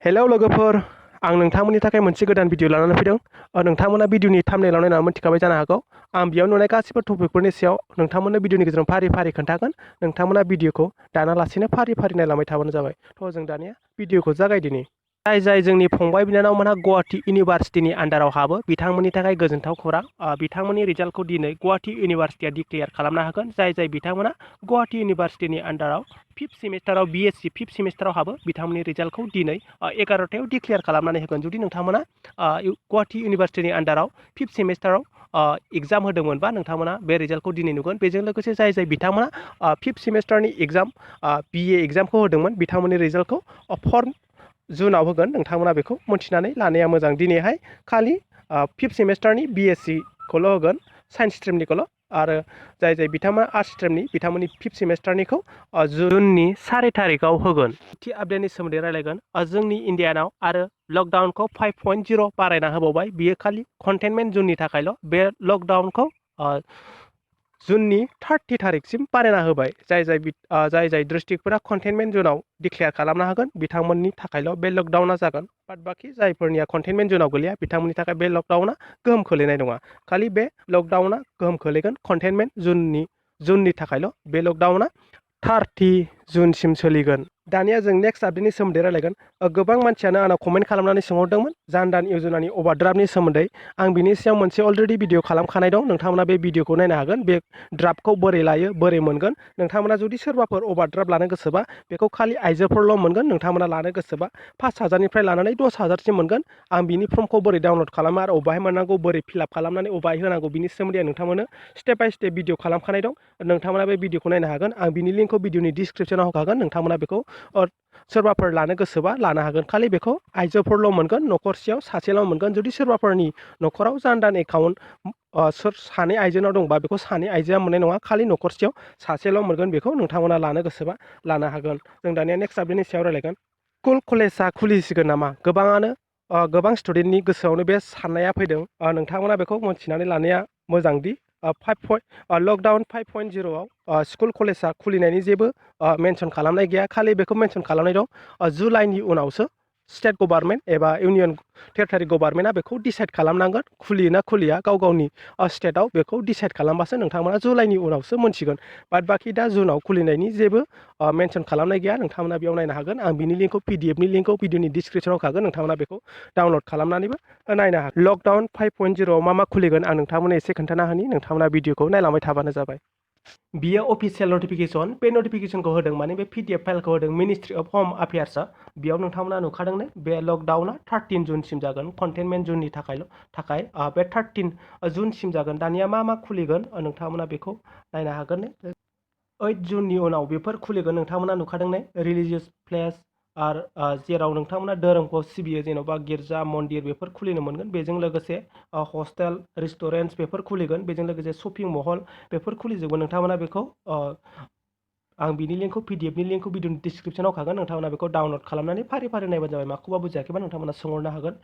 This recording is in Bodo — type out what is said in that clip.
हेलौ लोगोफोर, आं नोंथांमोननि थाखाय मोनसे गोदान भिडिअ लानानै फैदों। नोंथांमोना भिडिअनि थाम्बनेइलाव नायनानै मिथिखाबाय जानो हागौ। आं बेयाव नुनाय गासिबो टपिकफोरनि सायाव नोंथांमोननो भिडिअनि गेजेरजों फारि फारि खोन्थागोन। नोंथांमोना भिडिअखौ दानालासेनो फारि फारि नायलांबाय थाबानो जाबाय। थ' जों दानिया भिडिअखौ जागायदिनि। जाय जोंनि फंबाय बिनानावमोनहा गुवाहाटी इउनिभार्सिटिनि आन्डाराव हाबो बिथांमोननि थाखाय गोजोनथाव खौरां। बिथांमोननि रिजाल्टखौ दिनै गुवाहाटी इउनिभार्सिटिया डिक्लेयार खालामनो हागोन। जाय बिथांमोना गुवाहाटी इउनिभार्सिटिनि आन्डाराव फिफ्थ सेमिस्टाराव बिएससि फिफ्थ सेमिस्टाराव हाबो बिथांमोननि रिजाल्टखौ दिनै 11टायाव डिक्लेयार खालामनानै होगोन। जुदि नोंथांमोना गुवाहाटी इउनिभार्सिटिनि आन्डाराव फिफ्थ सेमिस्टाराव एग्जाम होदोंमोनबा नोंथांमोना बे रिजाल्टखौ दिनै नुगोन। बेजों लोगोसे जाय बिथांमोना फिफ्थ सेमिस्टारनि एग्जाम बिए एग्जामखौ होदोंमोन बिथांमोननि रिजाल्टखौ 4 जुनाव होगोन। नोंथांमोना बेखौ मोनथिनानै लानाया मोजां। दिनैहाय खालि फिफ्थ सेमिस्टारनि बिएससिखौल' होगोन, साइन्स स्ट्रिमनिखौल'। आरो जाय बिथांमोना आर्ट्स स्ट्रिमनि बिथांमोननि फिफ्थ सेमिस्टारनिखौ जुननि 4 तारिखआव होगोन। थि आपडेटनि सोमोन्दै रायलायगोन। जोंनि इण्डियानाव आरो लकडाउनखौ 5.0 बारायना होबावबाय। बियो खालि कन्टेनमेन्ट जुननि थाखायल'। बे लकडाउनखौ जुननि 30 तारिखसिम बारायना होबाय। जाय डिस्ट्रिक्टफोरा कन्टेनमेन्ट जुनाव डिक्लेयार खालामनो हागोन बिथांमोननि थाखायल' बे लकडाउना जागोन। बाद बाखि जायफोरनिया कन्टेनमेन्ट जुनाव गोलैया बिथांमोननि थाखाय बे लकडाउना गोहोम खोलैनाय नङा। खालि बे लकडाउना गोहोम खोलैगोन कन्टेनमेन्ट जुननि थाखायल'। बे लकडाउना 30 जुनसिम सोलिगोन। दानिया जों नेक्स्ट आपडेटनि सोमोन्दै रायलायगोन। गोबां मानसियानो आंनाव कमेन्ट खालामनानै सोंहरदोंमोन धान योजनानि अभारड्राफ्टनि सोमोन्दै। आं बिनि सायाव मोनसे अलरेडि भिडिअ खालामखानाय दं। नोंथांमोना बे भिडिअखौ नायनो हागोन। बे ड्राफ्टखौ बोरै लायो, बोरै मोनगोन। नोंथांमोना जुदि सोरबाफोर अभारड्राफ्ट लानो गोसोबा बेखौ खालि आइजोफोरल' मोनगोन। नोंथांमोना लानो गोसोबा 5,000निफ्राय लानानै 10,000सिम मोनगोन। आं बिनि फर्मखौ बोरै डाउनलड खालामो आरो अबाहाय मोननांगौ, बोरै फिलआप खालामनानै अबाहाय होनांगौ बिनि सोमोन्दै आं नोंथांमोननो स्टेप बाय स्टेप भिडिअ खालामखानाय दं। नोंथांमोना बे भिडिअखौ नायनो हागोन। आं बिनि लिंकखौ भिडिअनि डिसक्रिपसनाव होखागोन। नोंथांमोना बेखौ सोरबाफोर लानो गोसोबा लानो हागोन। खालि बेखौ आइजोफोरल' मोनगोन। न'खरसेयाव सासेल' मोनगोन। जुदि सोरबाफोरनि न'खराव धान एकाउन्ट सानै आइजोनाव दंबा बेखौ सानै आइजोआ मोननाय नङा। खालि न'खरसेयाव सासेल' मोनगोन। बेखौ नोंथांमोना लानो गोसोबा लानो हागोन। जों दानिया नेक्स्ट आपडेटनि सायाव रायलायगोन। स्कुल कलेजआ खुलिसिगोन नामा? गोबां स्टुडेन्टनि गोसोआवनो बे साननाया फैदों। नोंथांमोना बेखौ मोनथिनानै लानाया मोजांदि लकडाउन 5.0आव स्कुल कलेजआ खुलिनायनि जेबो मेनसन खालामनाय गैया। खालि बेखौ मेनसन खालामनाय दं जुलाइनि उनावसो स्टेट गभार्नमेन्ट एबा इउनियन टेरिटरि गभार्नमेन्टआ बेखौ डिसाइड खालामनांगोन खुलियो ना खुलिया। गाव गावनि स्टेटआव बेखौ डिसाइड खालामबासो नोंथांमोना जुलाइनि उनावसो मोनसिगोन। बाद बाखि दा जुनाव खुलिनायनि जेबो मेनसन खालामनाय गैया। नोंथांमोना बेयाव नायनो हागोन। आं बिनि लिंकखौ पिडिएफनि लिंकखौ भिडिअनि डिसक्रिपसनाव होखागोन। नोंथांमोना बेखौ डाउनलड खालामनानैबो नायनो हागोन। लकडाउन 5.0आव मा खुलिगोन आं नोंथांमोननो एसे खोन्थाना होनि। नोंथांमोना भिडिअखौ नायलांबाय थाबानो जाबाय। बियो अफिसियेल नटिफिकेसन। बे नटिफिकेसनखौ होदों माने बे पिडिएफ फाइलखौ होदों मिनिस्ट्रि अफ हम एफेयार्सआ। बेयाव नोंथांमोना नुखादोंनो बे लकडाउना 13 जुनसिम जागोन। कन्टेनमेन्ट जुननि थाखाय बे 13 जुनसिम जागोन। दानिया मा खुलिगोन नोंथांमोना बेखौ नायनो हागोन। 8 जुननि उनाव बेफोर खुलिगोन। नोंथांमोना नुखादों ने रिलिजियास प्लेस आरो जेराव नोंथांमोना धोरोमखौ सिबियो जेन'बा गिर्जा मन्दिर बेफोर खुलिनो मोनगोन। बेजों लोगोसे हस्टेल रेस्टुरेन्टस बेफोर खुलिगोन। बेजों लोगोसे शपिं मल बेफोर खुलिजोबगोन। नोंथांमोना बेखौ आं बिनि लिंकखौ पिडिएफनि लिंकखौ भिडिअनि डिसक्रिपसनाव होखागोन। नोंथांमोना बेखौ डाउनलड खालामनानै फारि फारि नायबानो जाबाय। माखौबा बुजियाखैबा नोंथांमोना सोंहरनो हागोन।